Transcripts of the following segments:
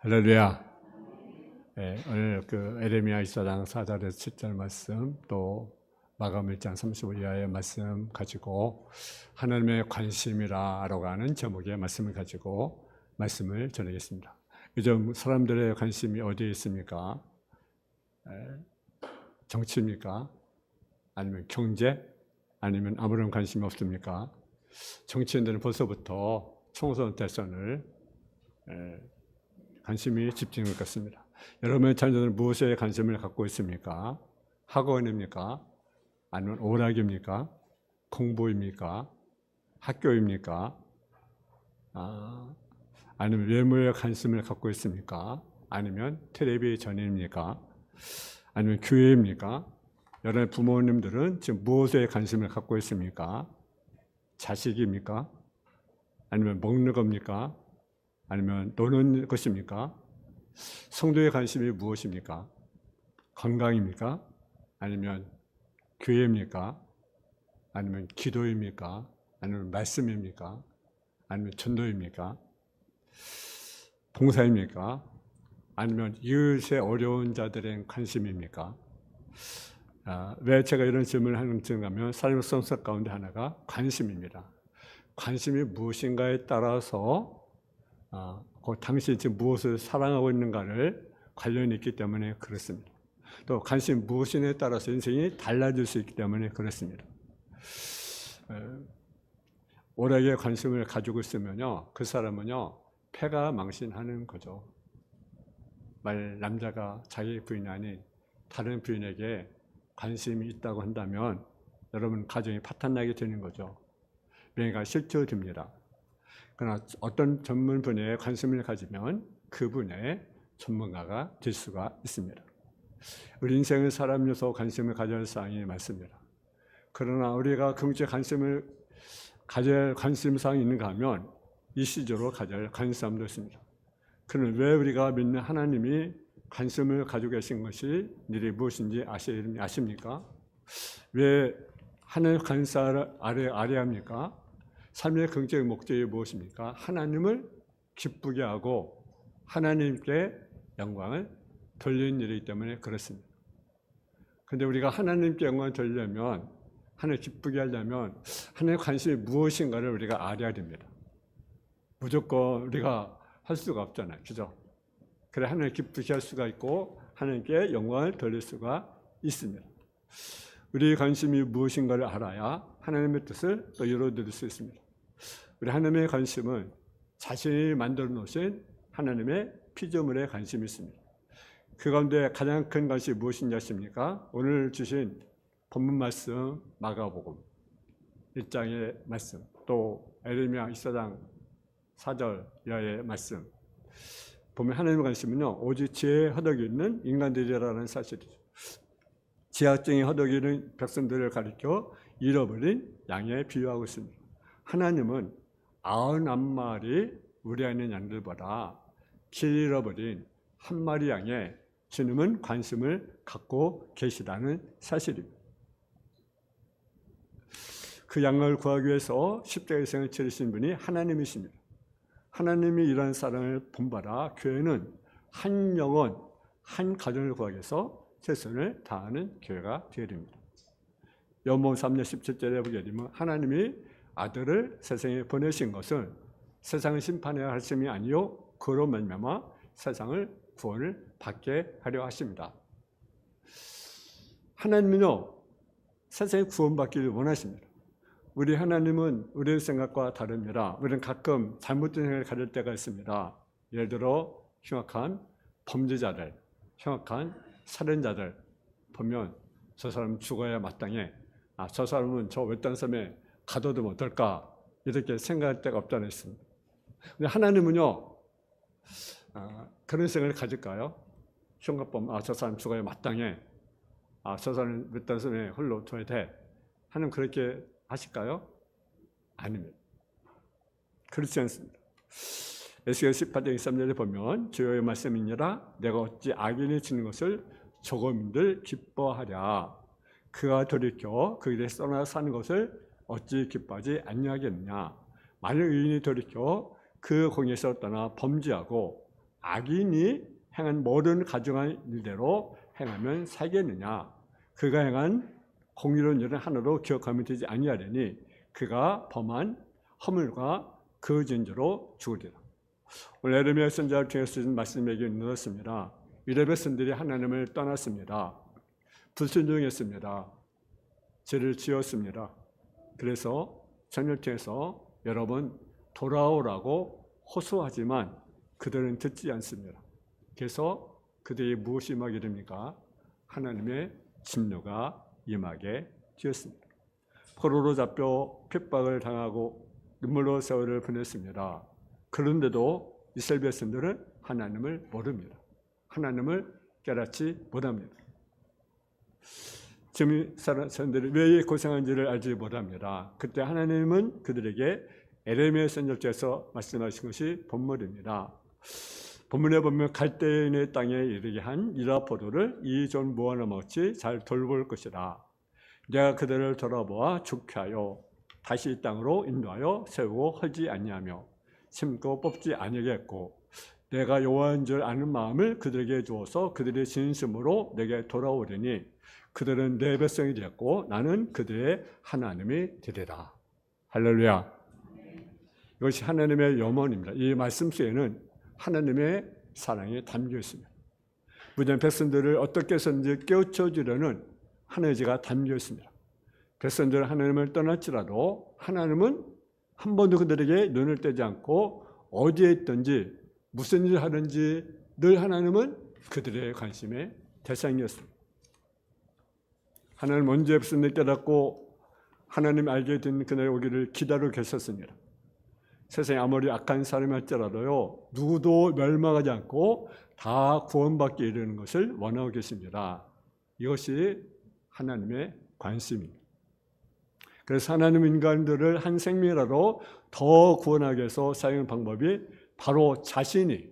할렐루야. 네, 오늘 에레미야 24장 4절에서 7절 말씀, 또 마감 1장 35이하의 말씀 가지고 하나님의 관심이라고 하는 제목의 말씀을 가지고 말씀을 전하겠습니다. 요즘 사람들의 관심이 어디에 있습니까? 정치입니까? 아니면 경제? 아니면 아무런 관심이 없습니까? 정치인들은 벌써부터 총선 대선을 관심이 집중할 것입니다. 여러분의 자녀들은 무엇에 관심을 갖고 있습니까? 학원입니까? 아니면 오락입니까? 공부입니까? 학교입니까? 아니면 외모에 관심을 갖고 있습니까? 아니면 텔레비전입니까? 아니면 교회입니까? 여러분 부모님들은 지금 무엇에 관심을 갖고 있습니까? 자식입니까? 아니면 먹는 겁니까? 아니면 노는 것입니까? 성도의 관심이 무엇입니까? 건강입니까? 아니면 교회입니까? 아니면 기도입니까? 아니면 말씀입니까? 아니면 전도입니까? 봉사입니까? 아니면 이웃의 어려운 자들의 관심입니까? 왜 제가 이런 질문을 하는지 하면 삶의 성격 가운데 하나가 관심입니다. 관심이 무엇인가에 따라서 당신이 지금 무엇을 사랑하고 있는가를 관련이 있기 때문에 그렇습니다. 또 관심이 무엇인에 따라서 인생이 달라질 수 있기 때문에 그렇습니다. 오락에 관심을 가지고 있으면요, 그 사람은요, 패가 망신하는 거죠. 남자가 자기 부인 아닌 다른 부인에게 관심이 있다고 한다면 여러분 가정이 파탄나게 되는 거죠. 명예가 실추됩니다. 그러나 어떤 전문 분야에 관심을 가지면 그분의 전문가가 될 수가 있습니다. 우리 인생을 사람으로서 관심을 가져야 할 사항이 많습니다. 그러나 우리가 경제 관심을 가져야 할 관심사항이 있는가 하면 일시적으로 가져야 할 관심사항도 있습니다. 그러나 왜 우리가 믿는 하나님이 관심을 가지고 계신 것이 일이 무엇인지 아십니까? 왜 하나님의 관심사를 알아야 합니까? 삶의 긍정의 목적이 무엇입니까? 하나님을 기쁘게 하고 하나님께 영광을 돌리는 일이기 때문에 그렇습니다. 그런데 우리가 하나님께 영광을 돌리려면, 하나님을 기쁘게 하려면 하나님의 관심이 무엇인가를 우리가 알아야 됩니다. 무조건 우리가 할 수가 없잖아요. 그죠? 그래 하나님을 기쁘게 할 수가 있고 하나님께 영광을 돌릴 수가 있습니다. 우리의 관심이 무엇인가를 알아야 하나님의 뜻을 또 이루어드릴 수 있습니다. 우리 하나님의 관심은 자신이 만들어 놓으신 하나님의 피조물에 관심이 있습니다. 그 가운데 가장 큰 것이 무엇인지 아십니까? 오늘 주신 본문 말씀 마가복음 1장의 말씀, 또 에레미야 24장 4절 이하의 말씀 보면 하나님의 관심은요, 오직 지혜에 허덕이 있는 인간들이라는 사실이죠. 지하증에 허덕이 있는 백성들을 가리켜 잃어버린 양에 비유하고 있습니다. 하나님은 99마리 우리 안에 있는 양들보다 길 잃어버린 한 마리 양에 주님은 관심을 갖고 계시다는 사실입니다. 그 양을 구하기 위해서 십자가의 생을 치르신 분이 하나님이십니다. 하나님이 이러한 사랑을 본받아 교회는 한 영혼, 한 가정을 구하기 위해서 최선을 다하는 교회가 되어야 됩니다. 요한복음 3장 17절에 보게 되면 하나님이 아들을 세상에 보내신 것은 세상을 심판해야 할 것이 아니요 그로 말미암아 세상을 구원을 받게 하려 하십니다. 하나님은요, 세상에 구원받기를 원하십니다. 우리 하나님은 우리의 생각과 다릅니다. 우리는 가끔 잘못된 생각을 가질 때가 있습니다. 예를 들어 흉악한 범죄자들, 흉악한 살인자들 보면 저 사람 죽어야 마땅해. 저 사람은 저 외딴 섬에 가둬두면 어떨까? 이렇게 생각할 때가 없지 않습니다. 근데 하나님은요, 그런 생각을 가질까요? 흉악범, 저 사람 죽어야 마땅해. 저 사람 외딴 섬에 홀로 둬야 돼. 하나님 그렇게 하실까요? 아닙니다. 그렇지 않습니다. 에스겔 18장 23절에 보면 주의 말씀이니라 내가 어찌 악인이 지는 것을 조금들 기뻐하랴. 그가 돌이켜 그 길에 떠나 사는 것을 어찌 기뻐하지 아니하겠느냐. 만일 의인이 돌이켜 그 공에서 떠나 범죄하고 악인이 행한 모든 가증한 일대로 행하면 살겠느냐. 그가 행한 공의로운 일은 하나도 기억하면 되지 아니하려니 그가 범한 허물과 그 진주로 죽으리라. 오늘 에레미야 선지자를 통해서 주신 말씀에게 넣었습니다. 유대 백성들이 하나님을 떠났습니다. 불순종했습니다. 죄를 지었습니다. 그래서 성령을 통해서 여러 번 돌아오라고 호소하지만 그들은 듣지 않습니다. 그래서 그들이 무엇이 임하게 됩니까? 하나님의 진노가 임하게 되었습니다. 포로로 잡혀 핍박을 당하고 눈물로 세월을 보냈습니다. 그런데도 이스라엘 백성들은 하나님을 모릅니다. 하나님을 깨닫지 못합니다. 지금 사람들이 왜 고생한지를 알지 못합니다. 그때 하나님은 그들에게 에레미야 선지자에서 말씀하신 것이 본문입니다. 본문에 보면 갈대인의 땅에 이르게 한 이라 포도를 이 좀 모아놓지 잘 돌볼 것이라. 내가 그들을 돌아보아 좋게 하여 다시 이 땅으로 인도하여 세우고 헐지 아니하며 심고 뽑지 아니하겠고 내가 여호와인 줄 아는 마음을 그들에게 주어서 그들의 진심으로 내게 돌아오리니 그들은 내 백성이 되었고 나는 그들의 하나님이 되리라. 할렐루야. 이것이 하나님의 염원입니다. 이 말씀 속에는 하나님의 사랑이 담겨 있습니다. 무지한 백성들을 어떻게 해서든지 깨우쳐 주려는 하나님의 지가 담겨 있습니다. 백성들은 하나님을 떠났지라도 하나님은 한 번도 그들에게 눈을 떼지 않고 어디에 있든지 무슨 일을 하든지 늘 하나님은 그들의 관심의 대상이었습니다. 하나님 언제 백성들이 깨닫고 하나님 알게 된 그날이 오기를 기다리고 계셨습니다. 세상에 아무리 악한 사람이 할지라도요, 누구도 멸망하지 않고 다 구원받게 이르는 것을 원하고 계십니다. 이것이 하나님의 관심입니다. 그래서 하나님 인간들을 한 생명이라도 더 구원하기 위해서 사용하는 방법이 바로 자신이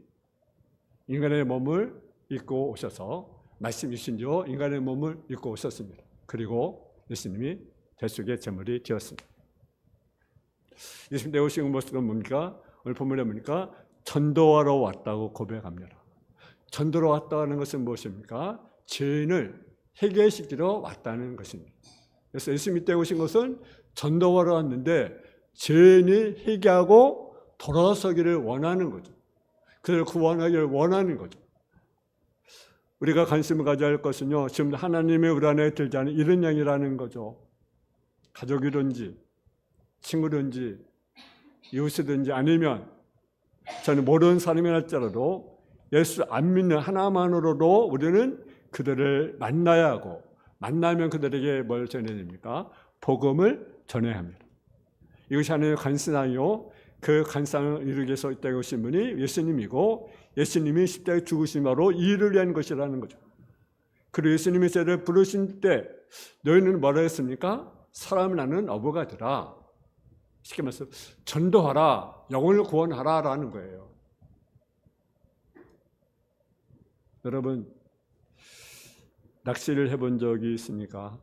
인간의 몸을 입고 오셔서 말씀 주신지요 인간의 몸을 입고 오셨습니다. 그리고 예수님이 대속의 제물이 되었습니다. 예수님 되오신 모습은 뭡니까? 오늘 본문에 보니까 전도하러 왔다고 고백합니다. 전도로 왔다는 것은 무엇입니까? 죄인을 해결시키러 왔다는 것입니다. 그래서 예수님이 되오신 것은 전도하러 왔는데 죄인이 회개하고 돌아서기를 원하는 거죠. 그들을 구원하기를 원하는 거죠. 우리가 관심을 가져야 할 것은요, 지금 하나님의 우리 안에 들지 않은 이런 양이라는 거죠. 가족이든지 친구든지 이웃이든지 아니면 저는 모르는 사람이 할지라도 예수 안 믿는 하나만으로도 우리는 그들을 만나야 하고 만나면 그들에게 뭘 전해야 됩니까? 복음을 전해야 합니다. 이것이 하나님의 관상이요. 그 관상을 이루기 위해서 이 땅에 오신 분이 예수님이고 예수님이 십자가에 죽으신 바로 이를 위한 것이라는 거죠. 그리고 예수님이 저를 부르신 때 너희는 뭐라 했습니까? 사람을 낳는 어부가 되라. 쉽게 말해서 전도하라, 영혼을 구원하라라는 거예요. 여러분, 낚시를 해본 적이 있습니까?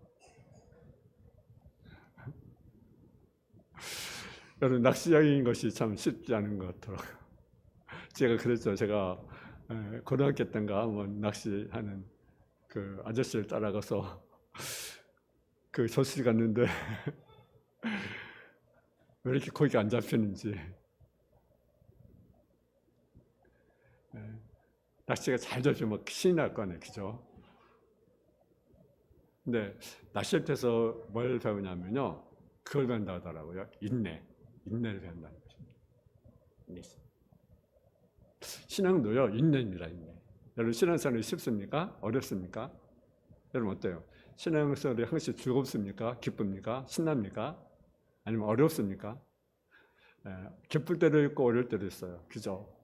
여러분, 낚시하는 것이 참 쉽지 않은 것 같더라고요. 제가 그랬죠. 제가 고등학교 때인가 한번 낚시하는 그 아저씨를 따라가서 그 조실 갔는데 왜 이렇게 고기가 안 잡히는지. 낚시가 잘 잡히면 신이 날 거 아니에요. 그죠? 근데 낚시할 때서 뭘 배우냐면요. 그걸 배운다 하더라고요. 인내를 배운다는 것입니다. 신앙도요, 인내입니다. 인내. 여러분, 신앙생활이 쉽습니까? 어렵습니까? 여러분 어때요? 신앙생활이 항상 즐겁습니까? 기쁩니까? 신납니까? 아니면 어렵습니까? 기쁠 때도 있고 어려울 때도 있어요. 그죠?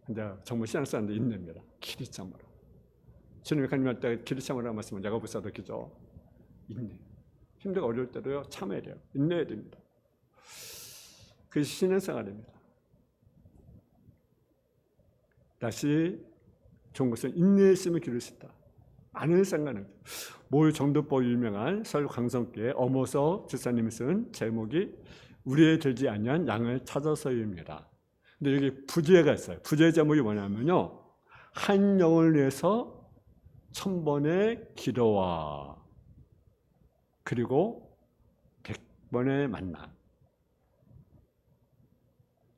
근데 정말 신앙생활도 인내입니다. 길이 참으라. 주님이 가님할 때 길이 참으라 말씀은 야고보서도 그죠? 인내. 힘들고 어려울 때도요, 참아야 돼요. 인내해야 됩니다. 그것이 신앙생활입니다. 다시 좋은 것은 인내에 있으면 기를 수 있다. 아는 상관은 모유 정도법 유명한 서울 강성교회 어모서 집사님이 쓴 제목이 우리의 들지 아니한 양을 찾아서입니다. 근데 여기 부제가 있어요. 부제 제목이 뭐냐면요. 한 영을 위해서 1000번의 기도와 그리고 100번의 만남.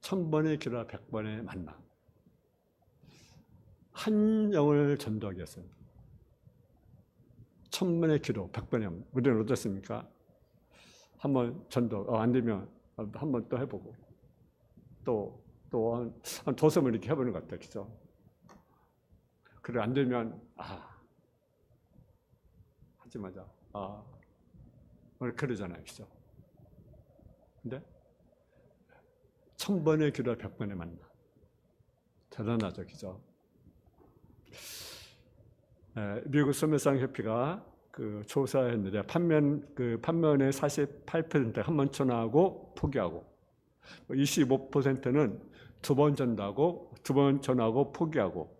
1000번의 기도와 100번의 만남. 한 영을 전도하기 위해서 1000번의 기도, 100번의 영. 우리는 어떻습니까? 한번 전도, 안 되면 한번 또 해보고 또 한 두세 번 이렇게 해보는 것 같아요. 그죠? 그래, 안 되면, 하지 마자. 오늘 그러잖아요. 그죠? 근데 1000번의 기도와 100번의 만남. 대단하죠. 그죠? 미국 소멸상협회가 그 조사했는데 판면의 48%가 한 번 전화하고 포기하고 25%는 두 번 전도하고 두 번 전화하고 포기하고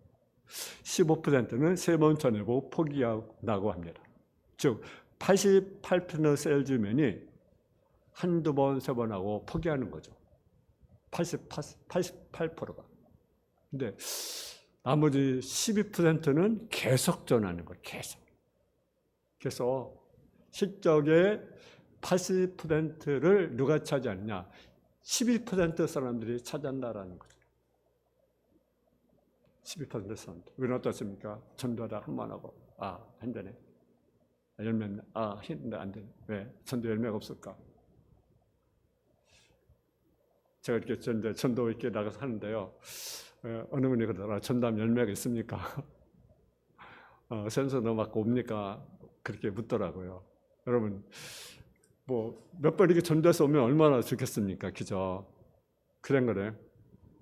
15%는 세 번 전해보고 포기한다고 합니다. 즉 88%의 세일즈맨이 한두 번, 세 번 하고 포기하는 거죠. 88%가. 근데 나머지 12%는 계속 전하는 거예요. 계속. 그래서 실적의 80%를 누가 차지하느냐? 12% 사람들이 차지한다라는 거죠. 12% 사람들. 우리는 어떻습니까? 전도하다 한 번 하고, 안 되네. 열매는, 했는데 안 되네. 왜? 전도 열매가 없을까? 제가 이렇게 전도 이렇게 나가서 하는데요. 어느 분이 그러더라. 전도하면 열매가 있습니까? 센서 넣어맞고 옵니까? 그렇게 묻더라고요. 여러분, 몇 번 이렇게 전도해서 오면 얼마나 좋겠습니까? 그죠? 그런 거래.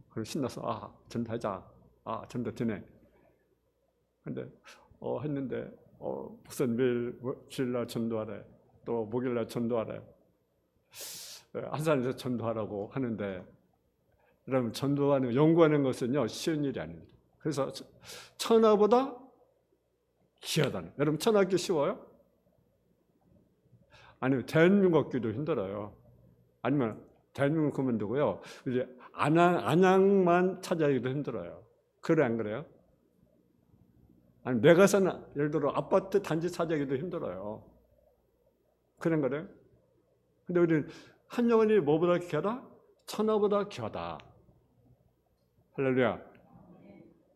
그럼 신나서, 전도하자. 전도 되네. 근데, 했는데, 무슨 매일 주일날 전도하래. 또 목요일날 전도하래. 한 사람에서 전도하라고 하는데, 여러분, 전도하는, 연구하는 것은요, 쉬운 일이 아닙니다. 그래서 천하보다 귀하다는. 여러분, 천하 얻기 쉬워요? 아니면 대한민국 얻기도 힘들어요. 아니면 대한민국 그만두고요. 이제 안양만 찾아가기도 힘들어요. 그래, 안 그래요? 아니, 내가 사는, 예를 들어 아파트 단지 찾아가기도 힘들어요. 그런 거래요? 근데 우리는 한 영혼이 뭐보다 귀하다? 천하보다 귀하다. 할렐루야.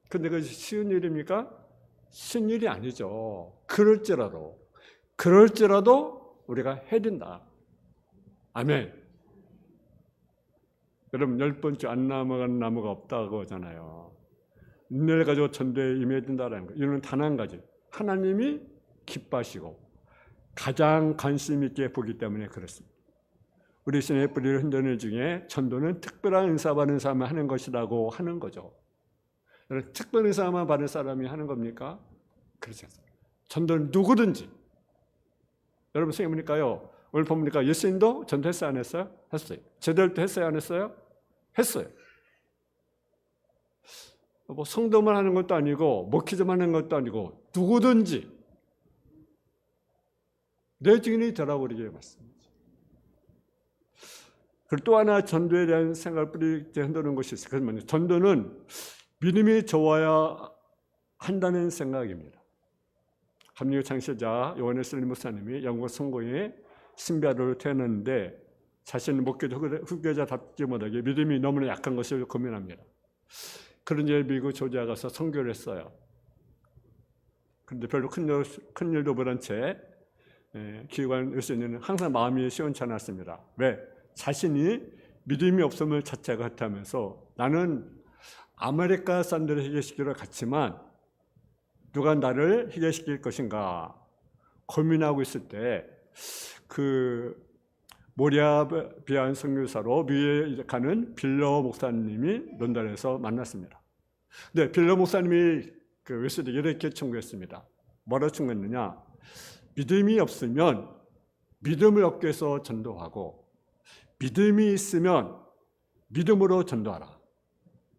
근데 그것이 쉬운 일입니까? 쉬운 일이 아니죠. 그럴지라도 우리가 해야 된다. 아멘. 여러분, 10번째 안 넘어가는 나무가 없다고 하잖아요. 인내를 가지고 전도에 임해야 된다는 거. 이유는 단 한 가지. 하나님이 기뻐하시고 가장 관심 있게 보기 때문에 그렇습니다. 우리 신의 뿌리를 흔드는 중에 전도는 특별한 은사 받은 사람이 하는 것이라고 하는 거죠. 특별한 은사만 받은 사람이 하는 겁니까? 그렇지 않습니다. 전도는 누구든지. 여러분 생각 보니까요. 오늘 보니까 예수님도 전도했어요? 안 했어요? 했어요. 제대로 했어요? 안 했어요? 했어요. 성도만 하는 것도 아니고 목회자만 하는 것도 아니고 누구든지 내 증인이 되라고 그러게 말씀입니다. 그리고 또 하나 전도에 대한 생각을 뿌리게 흔드는 것이 있어요. 그래서 뭐냐? 전도는 믿음이 좋아야 한다는 생각입니다. 감리교 창시자 요한의 목사님이 영국 성공에 신비아를 태어났는데 자신은 목회자 후계자답지 못하게 믿음이 너무나 약한 것을 고민합니다. 그런 이제 미국 조지아 가서 선교를 했어요. 그런데 별로 큰 일도 못한 채 기관 의사는 항상 마음이 시원치 않았습니다. 왜? 자신이 믿음이 없음을 자체가 같다면서 나는 아메리카 사람들을 해결시키러 갔지만 누가 나를 해결시킬 것인가 고민하고 있을 때 그 모리아비안 선교사로 미국에 가는 빌러 목사님이 런던에서 만났습니다. 근데 빌러 목사님이 그 웨슬리에게 이렇게 청구했습니다. 뭐라고 청구했느냐? 믿음이 없으면 믿음을 얻기 위해서 전도하고 믿음이 있으면 믿음으로 전도하라.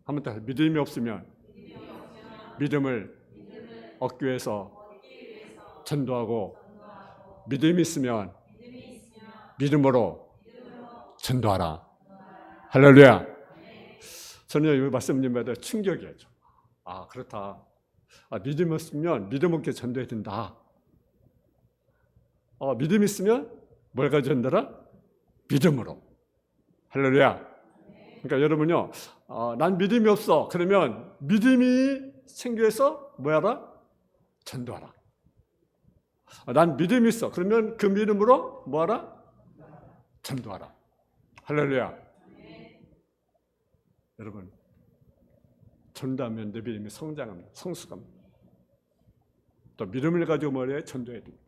한 번 더 믿음이 없으면 믿음을 얻기 위해서 전도하고 믿음이 있으면 믿음으로 전도하라. 할렐루야. 저는 이 말씀드리마다 충격이었죠. 아, 그렇다. 믿음 없으면 믿음 없게 전도해야 된다. 믿음 있으면 뭘 가지고 전도라? 믿음으로. 할렐루야. 그러니까 여러분요, 난 믿음이 없어. 그러면 믿음이 생겨서 뭐하라? 전도하라. 난 믿음이 있어. 그러면 그 믿음으로 뭐하라? 전도하라. 할렐루야. 여러분, 전도하면 내 믿음이 성장합니다. 성숙합니다. 또 믿음을 가지고 뭐래? 전도해야 됩니다.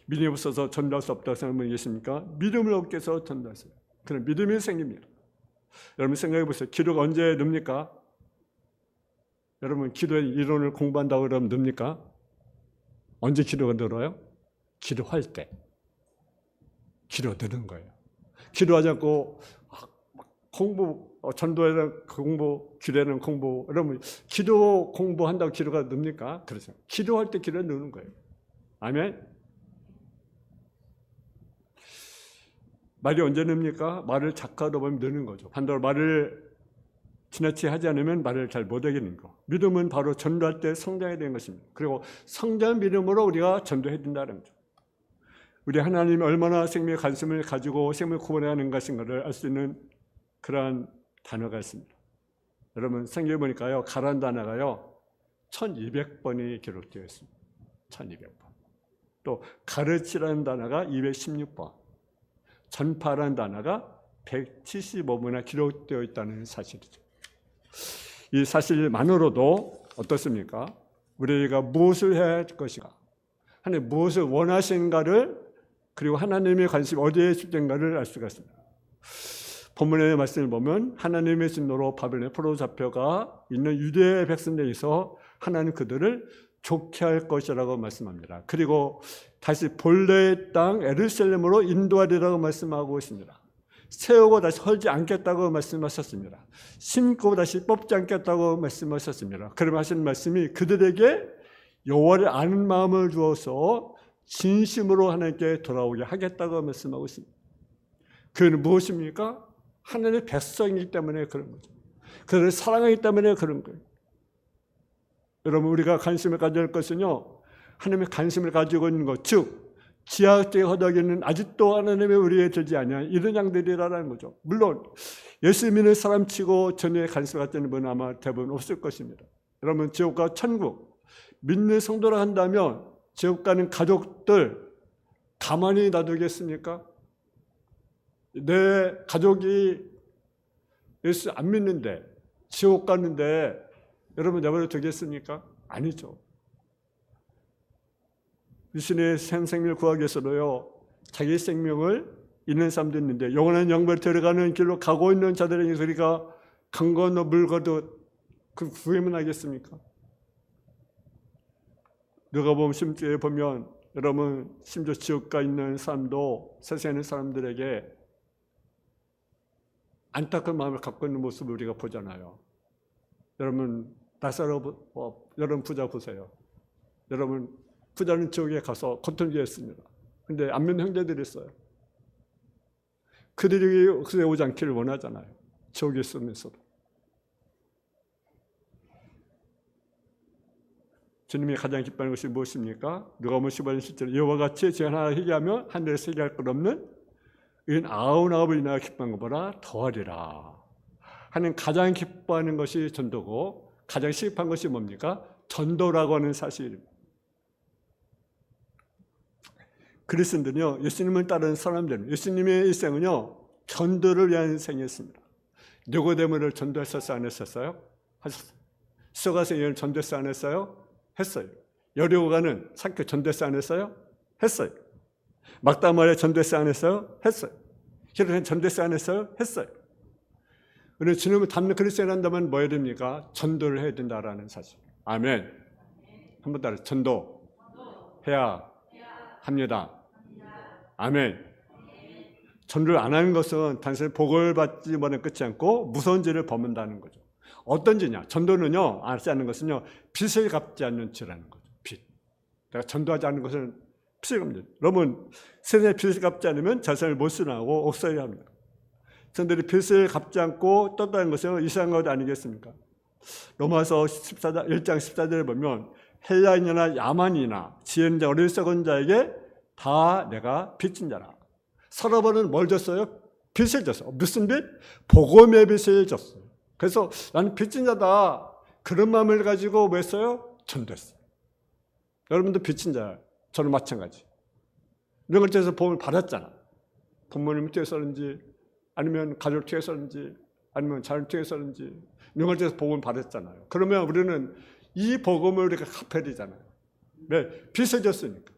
믿음이 없어서 전도할 수 없다고 생각하는 분 계십니까? 믿음을 얻게 해서 전도하세요. 그럼 믿음이 생깁니다. 여러분 생각해 보세요. 기도가 언제 늡니까? 여러분 기도의 이론을 공부한다고 그러면 늡니까? 언제 기도가 늘어요? 기도할 때. 기도 느는 거예요. 기도하지 않고 공부, 전도에는 공부, 기도에는 공부. 여러분 기도 공부한다고 기도가 늡니까? 그렇죠. 기도할 때 기도가 느는 거예요. 아멘. 말이 언제 늡니까? 말을 작가로 보면 느는 거죠. 반대로 말을 지나치게 하지 않으면 말을 잘 못하게 되는 거. 믿음은 바로 전도할 때 성장해야 되는 것입니다. 그리고 성장한 믿음으로 우리가 전도해야 된다는 거죠. 우리 하나님이 얼마나 생명의 관심을 가지고 생명을 구원하는 것인가를 알 수 있는 그러한 단어가 있습니다. 여러분 성경에 보니까요. 가라는 단어가요. 1200번이 기록되어 있습니다. 1200번. 또 가르치라는 단어가 216번. 전파라는 단어가 175번이나 기록되어 있다는 사실이죠. 이 사실만으로도 어떻습니까? 우리가 무엇을 해야 할 것인가, 하나님 무엇을 원하시는가를, 그리고 하나님의 관심이 어디에 집중인가를 알 수가 있습니다. 본문의 말씀을 보면 하나님의 진노로 바벨론에 포로 잡혀가 있는 유대 백성들에서 하나님 그들을 좋게 할 것이라고 말씀합니다. 그리고 다시 본래의 땅 예루살렘으로 인도하리라고 말씀하고 있습니다. 세우고 다시 헐지 않겠다고 말씀하셨습니다. 심고 다시 뽑지 않겠다고 말씀하셨습니다. 그러면 하시는 말씀이 그들에게 여호와를 아는 마음을 주어서 진심으로 하나님께 돌아오게 하겠다고 말씀하고 있습니다. 그는 무엇입니까? 하나님의 백성이기 때문에 그런 거죠. 그들을 사랑하기 때문에 그런 거예요. 여러분 우리가 관심을 가져야 할 것은요, 하나님의 관심을 가지고 있는 것, 즉 지하학적인 허덕이는 아직도 하나님의 우리에 들지 아니한 이런 양들이라는 거죠. 물론 예수 믿는 사람치고 전에 관심을 갖는 분은 아마 대부분 없을 것입니다. 여러분 지옥과 천국 믿는 성도라 한다면 지옥 가는 가족들 가만히 놔두겠습니까? 내 가족이 예수 안 믿는데 지옥 갔는데 여러분 내버려 두겠습니까? 아니죠. 유신의 생명을 구하기 위해서도요, 자기 생명을 잃는 사람도 있는데 영원한 영광을 데려가는 길로 가고 있는 자들에게 우리가 강 건너 물 거두 그 구하면 하겠습니까? 누가복음 10장에 보면 여러분 심지어 지옥 가 있는 사람도 세상에 있는 사람들에게 안타까운 마음을 갖고 있는 모습을 우리가 보잖아요. 여러분 나사로 여러분 부자 보세요. 여러분 부자는 지옥에 가서 고통주였습니다. 그런데 안 믿는 형제들이 있어요. 그들이 그에 오지 않기를 원하잖아요. 지옥에 있으면서도. 주님이 가장 기뻐하는 것이 무엇입니까? 누가복음 15장 10절에 이와 같이 죄 하나 회개하며 하늘에서 회개할 것 없는 은 99을 인하여 기뻐하는 것보다 더하리라. 하나님 가장 기뻐하는 것이 전도고 가장 시급한 것이 뭡니까? 전도라고 하는 사실입니다. 그리스도인들은요, 예수님을 따르는 사람들은 예수님의 일생은요 전도를 위한 생이었습니다. 니고데모를 전도했었어요? 안 했었어요? 하셨어요. 스가랴를 전도했어요? 안 했어요? 했어요. 여리고가는 사케 전도했어요? 안 했어요? 했어요. 막다마리아 전도했어요? 안 했어요? 했어요. 히로는 전도했어요? 안 했어요? 했어요. 우리는 주님을 닮는 그리스도인을 한다면 뭐 해야 됩니까? 전도를 해야 된다라는 사실. 아멘. 한번 따라 전도 해야 합니다. 아멘. 전도를 안 하는 것은 단순히 복을 받지 못하는 끝이 않고 무서운 죄를 범한다는 거죠. 어떤 죄냐? 전도는요, 알지 않는 것은요, 빚을 갚지 않는 죄라는 거죠. 빚. 내가 전도하지 않는 것은 빚을 갚는 죄. 여러분, 세상에 빚을 갚지 않으면 자산을 못 수납하고 옥살이를 합니다. 성들이 빚을 갚지 않고 떴다는 것은 이상한 것 아니겠습니까? 로마서 1장 14절에 보면 헬라인이나 야만이나 지혜자 어리석은 자에게 다 내가 빚진 자라. 서로버는 뭘 줬어요? 빚을 줬어요. 무슨 빚? 복음의 빚을 줬어요. 그래서 나는 빚진 자다. 그런 마음을 가지고 뭐 했어요? 전도했어요. 여러분도 빚진 자예요. 저는 마찬가지. 이런 걸 통해서 복음을 받았잖아. 부모님 통해서는지 아니면 가족 통해서는지 아니면 자녀 통해서는지 이런 걸 통해서 복음을 받았잖아요. 그러면 우리는 이 복음을 우리가 갚아야 되잖아요. 왜? 빚을 졌으니까.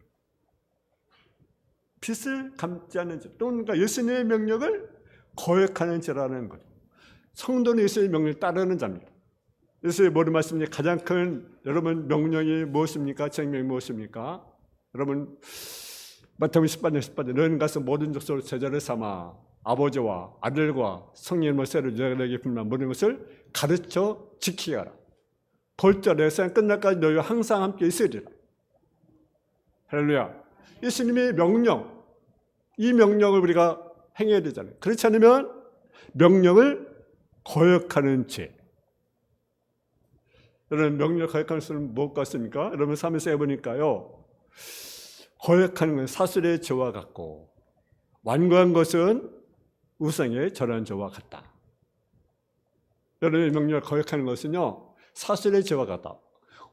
빚을 갚지 않는 자, 또 그러니까 예수님의 명령을 거역하는 자라는 거죠. 성도는 예수님의 명령을 따르는 자입니다. 예수의 모든 말씀이 가장 큰 여러분 명령이 무엇입니까? 정명이 무엇입니까? 여러분 마태복음 18장 너희는 가서 모든 족속을 제자를 삼아 아버지와 아들과 성령의 세를 너희에게 분명한 모든 것을 가르쳐 지키게 하라. 벌절에 세상 끝날까지 너희와 항상 함께 있으리라. 할렐루야. 예수님의 명령, 이 명령을 우리가 행해야 되잖아요. 그렇지 않으면 명령을 거역하는 죄. 여러분 명령을 거역하는 것은 무엇 같습니까? 여러분 삶에서 해보니까요. 거역하는 것은 사슬의 죄와 같고 완고한 것은 우상의 절한 죄와 같다. 여러분의 명령을 거역하는 것은요. 사슬의 죄와 같다.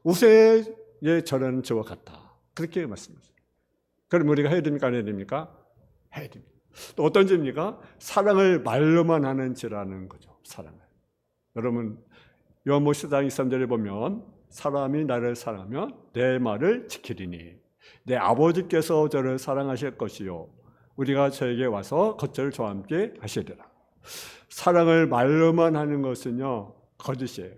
우상의 절한 죄와 같다. 그렇게 말씀하셨어요. 그럼 우리가 해야 됩니까? 안 해야 됩니까? 해야 됩니다. 또 어떤 죄입니까? 사랑을 말로만 하는 죄라는 거죠. 사랑을. 여러분 요한복음 10장 23절에 보면 사람이 나를 사랑하면 내 말을 지키리니 내 아버지께서 저를 사랑하실 것이요 우리가 저에게 와서 겉절을 저와 함께 하시리라. 사랑을 말로만 하는 것은요 거짓이에요.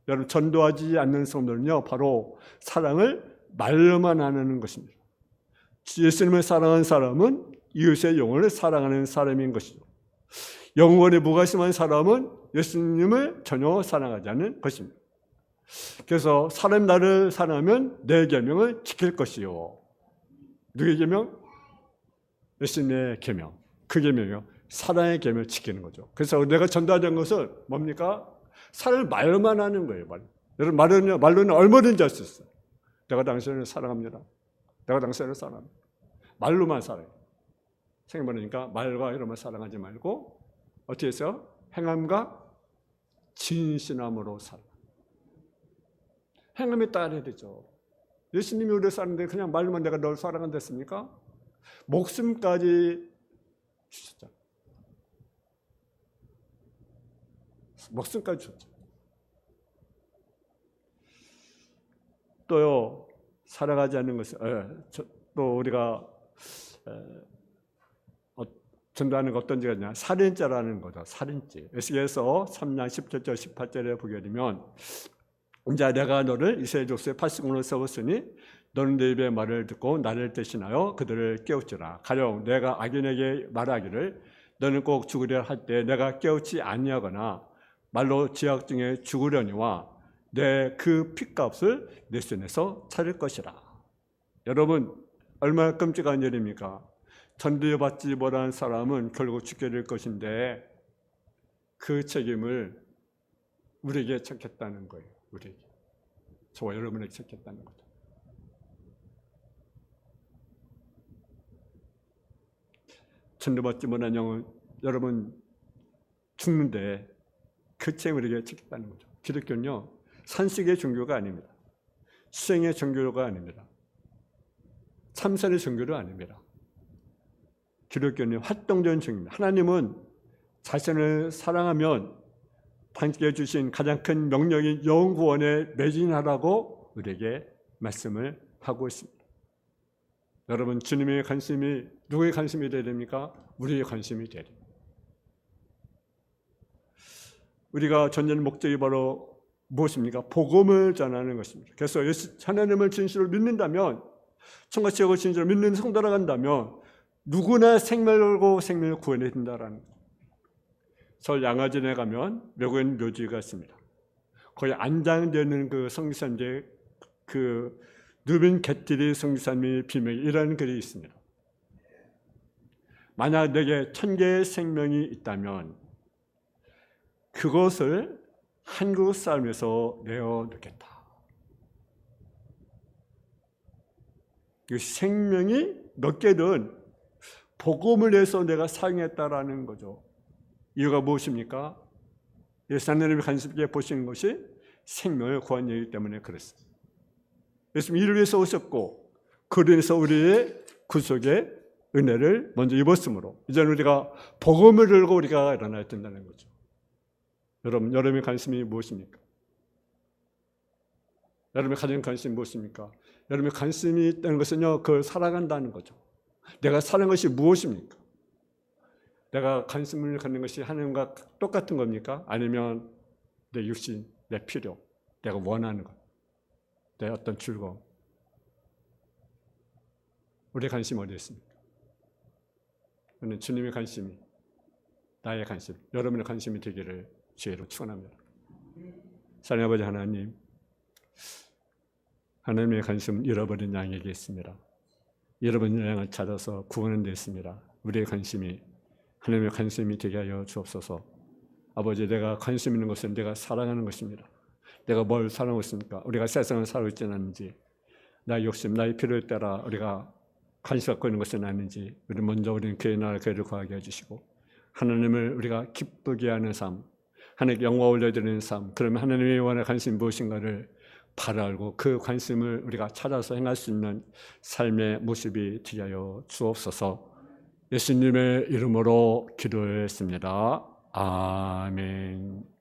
여러분 전도하지 않는 성도는요 바로 사랑을 말로만 하는 것입니다. 예수님을 사랑하는 사람은 이웃의 영혼을 사랑하는 사람인 것이죠. 영혼에 무관심한 사람은 예수님을 전혀 사랑하지 않는 것입니다. 그래서 사람 나를 사랑하면 내 계명을 지킬 것이요. 누구의 계명? 예수님의 계명. 그 계명이요. 사랑의 계명을 지키는 거죠. 그래서 내가 전달된 것은 뭡니까? 사랑을 말로만 하는 거예요. 말. 여러분 말로는 얼마든지 할 수 있어요. 내가 당신을 사랑합니다. 내가 당신을 사랑합니다. 말로만 사랑해요. 생각해보니까 말과 이런 말 사랑하지 말고 어떻게 해서 행함과 진실함으로 살아. 행함에 따라야 되죠. 예수님이 우리를 사랑하는데 그냥 말로만 내가 널 사랑한다 했습니까? 목숨까지 주셨잖아요. 목숨까지 줬죠. 또요 살아가지 않는 것은 또 우리가 전도하는 거 어떤 죄가 있냐? 살인죄라는 거죠. 살인죄. 에스겔서 3장 17절 18절에 보게 되면 이제 내가 너를 이스라엘 족속의 팔순으로 세웠으니 너는 내 입의 말을 듣고 나를 대신하여 그들을 깨우치라. 가령 내가 악인에게 말하기를 너는 꼭 죽으려 할 때 내가 깨우치 아니하거나 말로 지약 중에 죽으려니와 내 그 핏값을 내 손에서 찾을 것이라. 여러분 얼마나 끔찍한 일입니까? 전도받지 못한 사람은 결국 죽게 될 것인데 그 책임을 우리에게 쳤겠다는 거예요. 우리에게. 저와 여러분에게 쳤겠다는 거죠. 전도받지 못한 영은 여러분 죽는데 그 책임을 우리에게 쳤겠다는 거죠. 기독교는요. 산식의 종교가 아닙니다. 수행의 종교가 아닙니다. 참선의 종교도 아닙니다. 기독교는 활동적인 종교입니다. 하나님은 자신을 사랑하면 당신께 주신 가장 큰 명령인 영혼 구원에 매진하라고 우리에게 말씀을 하고 있습니다. 여러분 주님의 관심이 누구의 관심이 되어야 됩니까? 우리의 관심이 되어야 됩니다. 우리가 전하는 목적이 바로 무엇입니까? 복음을 전하는 것입니다. 그래서 하나님을 진실로 믿는다면 천과 지옥을 진실로 믿는 성도라고 한다면 누구나 생명을 걸고 생명을 구원해야 된다라는 거예요. 서울 양화진에 가면 외국인 묘지가 있습니다. 거기 안장되는 그 성기산제 그 누빈 게티리 성기산의 비밀이라는 글이 있습니다. 만약 내게 1000개의 생명이 있다면 그것을 한국 삶에서 내어놓겠다. 이 생명이 몇 개든 복음을 위해서 내가 사용했다라는 거죠. 이유가 무엇입니까? 예수 하나님의 관심 있게 보시는 것이 생명을 구한 일이기 때문에 그랬어요. 예수님 이를 위해서 오셨고 그로 인해서 우리의 구속의 은혜를 먼저 입었으므로 이제는 우리가 복음을 들고 우리가 일어나야 된다는 거죠. 여러분의 관심이 무엇입니까? 여러분의 가진 관심이 무엇입니까? 여러분의 관심이 있다는 것은요, 그걸 살아간다는 거죠. 내가 사는 것이 무엇입니까? 내가 관심을 갖는 것이 하나님과 똑같은 겁니까? 아니면 내 육신, 내 필요, 내가 원하는 것, 내 어떤 즐거움. 우리의 관심이 어디에 있습니까? 저는 주님의 관심이, 나의 관심, 여러분의 관심이 되기를 주의로 축원합니다. 사랑의 아버지 하나님, 하나님의 관심은 잃어버린 양에게 있습니다. 잃어버린 양을 찾아서 구원한 데 있습니다. 우리의 관심이 하나님의 관심이 되게 하여 주옵소서. 아버지, 내가 관심 있는 것은 내가 사랑하는 것입니다. 내가 뭘 사랑하고 있습니까? 우리가 세상을 살고 있지는 않은지, 나의 욕심, 나의 필요에 따라 우리가 관심 갖고 있는 것은 아닌지, 우리는 그의 나라 그를 구하게 해주시고 하나님을 우리가 기쁘게 하는 삶, 하나님께 영광 올려드리는 삶, 그러면 하나님의 원하는 관심이 무엇인가를 바로 알고 그 관심을 우리가 찾아서 행할 수 있는 삶의 모습이 되게 하여 주옵소서. 예수님의 이름으로 기도했습니다. 아멘.